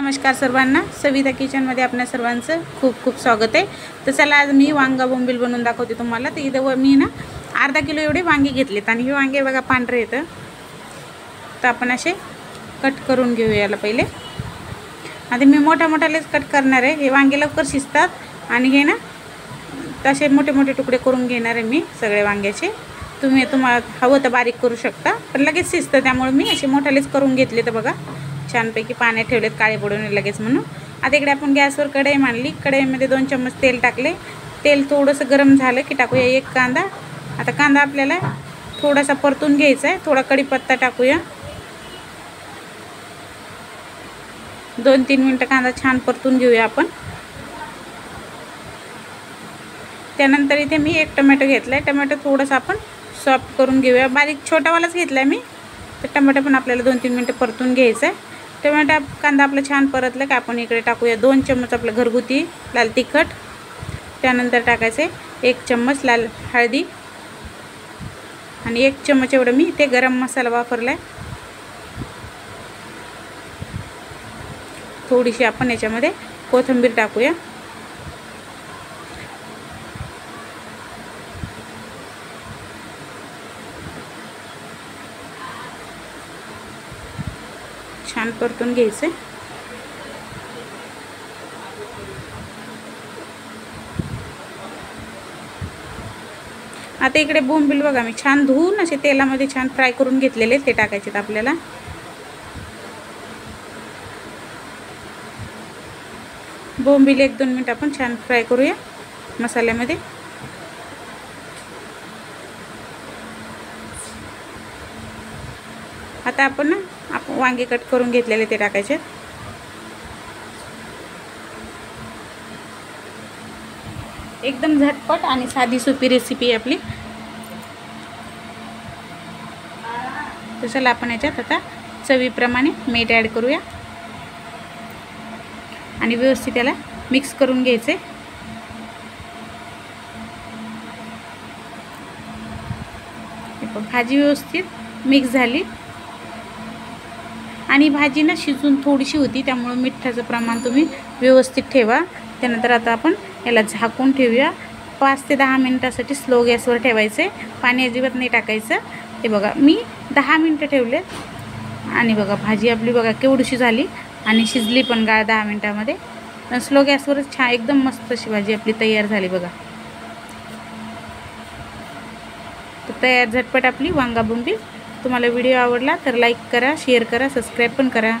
नमस्कार सर्वांना, सविता किचनमध्ये आपल्या सर्वांचं खूप खूप स्वागत आहे। तर चला आज मी वांगा बोंबील बनवून दाखवते तुम्हाला। तर इथं मी ना अर्धा किलो एवढे वांगे घेतलेत आणि हे वांगे बघा पांढरे आहेत। तर आपण असे कट करून घेऊया याला पहिले। आता मी मोठ्यालेच कट करणार आहे। हे वांगे लवकर शिजतात आणि हे ना तसे मोठे मोठे तुकडे करून घेणार आहे मी सगळे वांग्याचे। तुम्हाला हवं तर बारीक करू शकता, पण लगेच शिजतं त्यामुळे मी असे मोठ्यालेच करून घेतले। तर बघा छानपैकी पाण्यात ठेवलेत काळे पडून लगेच म्हणून। आता इकडे आपण गॅसवर कढई मांडली, कढईमध्ये 2 चम्मच तेल टाकले। तेल थोडंसं गरम झालं की टाकूया एक कांदा। आता कांदा आपल्याला थोडासा परतून घ्यायचा आहे। थोडा कढीपत्ता टाकूया, 2-3 मिनिटं कांदा छान परतून घेऊया आपण। त्यानंतर इथे मी एक टोमॅटो घेतलाय। टोमॅटो थोडंसं आपण सॉफ्ट करून घेऊया, बारीक छोटावालाच घेतलाय मी। तर टोमॅटो पण आपल्याला 2-3 मिनिटं परतून घ्यायचं आहे। टोमॅटो कांदा आपला छान परतला की आपण इकडे टाकूया 2 चम्मच आपलं घरगुती लाल तिखट। त्यानंतर टाकायचे 1 चम्मच लाल हळदी आणि 1 चम्मच एवढं मी इथे गरम मसाला वापरलाय। थोडीशी आपण याच्यामध्ये कोथिंबीर टाकूया। छान परतून घ्यायचे। आता इकडे बोंबील बघा मी छान धुवून असे तेलामध्ये छान फ्राय करून घेतलेले, ते टाकायचे आपल्याला। बोंबील 1-2 मिनिट आपण छान फ्राय करूया मसाल्यामध्ये। आता आपण वांगे कट करून घेतलेले ते टाकायचे। एकदम झटपट आणि साधी सोपी रेसिपी आहे आपली। तर चला आपण याच्यात आता चवीप्रमाणे मीठ ॲड करूया आणि व्यवस्थित याला मिक्स करून घ्यायचे। भाजी व्यवस्थित मिक्स झाली आणि भाजी ना शिजून थोडीशी होती, त्यामुळे मिठाचं प्रमाण तुम्ही व्यवस्थित ठेवा। त्यानंतर आता आपण याला झाकून ठेवूया 5 ते 10 मिनिटासाठी स्लो गॅसवर ठेवायचे। पाणी अजिबात नाही टाकायचं। हे बघा मी 10 मिनिटं ठेवले आणि बघा भाजी आपली बघा केवढीशी झाली आणि शिजली पण 10 मिनिटामध्ये। स्लो गॅसवरच छान एकदम मस्त अशी भाजी आपली तयार झाली बघा। तर तयार झटपट आपली वांगा बोंबील। तुम्हाला व्हिडिओ आवडला तर लाईक करा, शेअर करा, सबस्क्राईब पण करा।